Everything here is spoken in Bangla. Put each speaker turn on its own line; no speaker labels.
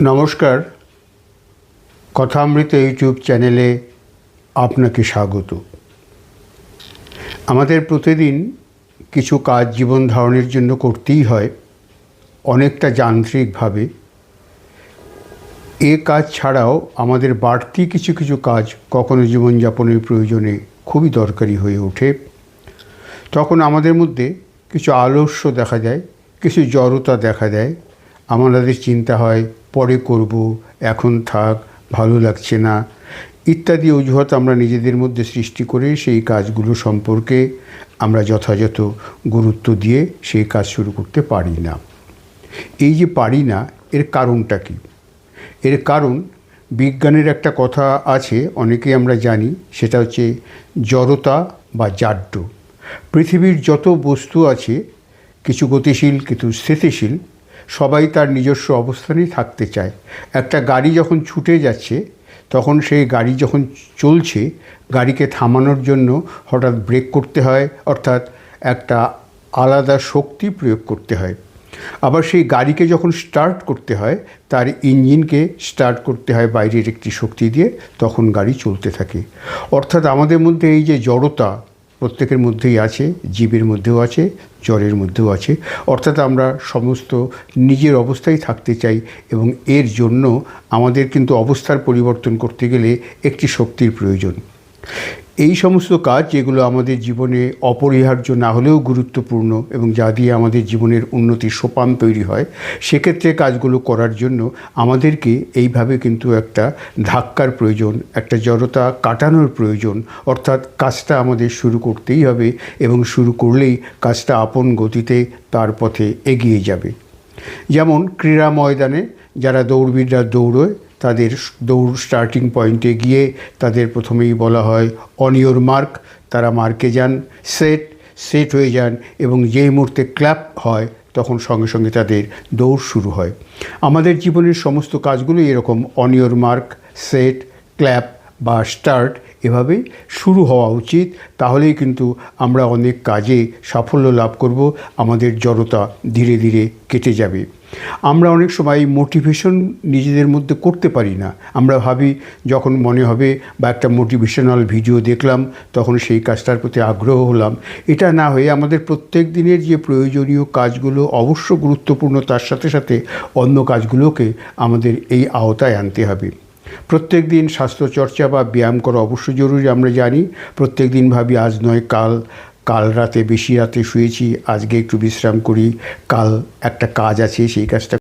নমস্কার, কথামৃত ইউটিউব চ্যানেলে আপনাকে স্বাগত। আমাদের প্রতিদিন কিছু কাজ জীবন ধারণের জন্য করতেই হয়, অনেকটা যান্ত্রিকভাবে। এ কাজ ছাড়াও আমাদের বাড়তি কিছু কিছু কাজ কখনো জীবনযাপনের প্রয়োজনে খুবই দরকারি হয়ে ওঠে। তখন আমাদের মধ্যে কিছু আলস্য দেখা যায়, কিছু জড়তা দেখা দেয়। আমাদের চিন্তা হয় পরে করব, এখন থাক, ভালো লাগছে না ইত্যাদি অজুহাত আমরা নিজেদের মধ্যে সৃষ্টি করে সেই কাজগুলো সম্পর্কে আমরা যথাযথ গুরুত্ব দিয়ে সেই কাজ শুরু করতে পারি না। এই যে পারি না, এর কারণটা কী? এর কারণ বিজ্ঞানের একটা কথা আছে, অনেকেই আমরা জানি, সেটা হচ্ছে জড়তা বা জাড্য। পৃথিবীর যত বস্তু আছে, কিছু গতিশীল কিছু স্থিতিশীল, সবাই তার নিজস্ব অবস্থানেই থাকতে চায়। একটা গাড়ি যখন ছুটে যাচ্ছে, তখন সেই গাড়ি যখন চলছে, গাড়িকে থামানোর জন্য হঠাৎ ব্রেক করতে হয়, অর্থাৎ একটা আলাদা শক্তি প্রয়োগ করতে হয়। আবার সেই গাড়িকে যখন স্টার্ট করতে হয়, তার ইঞ্জিনকে স্টার্ট করতে হয় বাইরের একটি শক্তি দিয়ে, তখন গাড়ি চলতে থাকে। অর্থাৎ আমাদের মধ্যে এই যে জড়তা প্রত্যেকের মধ্যেই আছে, জীবের মধ্যেও আছে, জড়ের মধ্যেও আছে। অর্থাৎ আমরা সমস্ত নিজের অবস্থায় থাকতে চাই, এবং এর জন্য আমাদের কিন্তু অবস্থার পরিবর্তন করতে গেলে একটি শক্তির প্রয়োজন। এই সমস্ত কাজ যেগুলো আমাদের জীবনে অপরিহার্য না হলেও গুরুত্বপূর্ণ এবং যা দিয়ে আমাদের জীবনের উন্নতির সোপান তৈরি হয়, সেক্ষেত্রে কাজগুলো করার জন্য আমাদেরকে এইভাবে কিন্তু একটা ধাক্কার প্রয়োজন, একটা জড়তা কাটানোর প্রয়োজন। অর্থাৎ কাজটা আমাদের শুরু করতেই হবে, এবং শুরু করলেই কাজটা আপন গতিতে তার পথে এগিয়ে যাবে। যেমন ক্রীড়া ময়দানে যারা দৌড়বিদরা দৌড়োয়, তাদের দৌড় স্টার্টিং পয়েন্টে গিয়ে তাদের প্রথমেই বলা হয় অন ইওর মার্ক, তারা মার্কে যান, সেট হয়ে যান, এবং যেই মুহূর্তে ক্ল্যাপ হয় তখন সঙ্গে সঙ্গে তাদের দৌড় শুরু হয়। আমাদের জীবনের সমস্ত কাজগুলো এরকম on your mark, set, clap বা স্টার্ট এভাবেই শুরু হওয়া উচিত। তাহলেই কিন্তু আমরা অনেক কাজে সাফল্য লাভ করব, আমাদের জড়তা ধীরে ধীরে কেটে যাবে। আমরা অনেক সময় মোটিভেশন নিজেদের মধ্যে করতে পারি না। আমরা ভাবি যখন মনে হবে বা একটা মোটিভেশনাল ভিডিও দেখলাম, তখন সেই কাজটার প্রতি আগ্রহ হলাম। এটা না হয়ে আমাদের প্রত্যেক দিনের যে প্রয়োজনীয় কাজগুলো অবশ্য গুরুত্বপূর্ণ, তার সাথে সাথে অন্য কাজগুলোকে আমাদের এই আওতায় আনতে হবে। প্রত্যেক দিন স্বাস্থ্যচর্চা বা ব্যায়াম করা অবশ্যই জরুরি, আমরা জানি। প্রত্যেক দিন ভাবি আজ নয় কাল রাতে বেশি রাতে শুয়েছি, আজকে একটু বিশ্রাম করি, কাল একটা কাজ আছে সেই কাজটা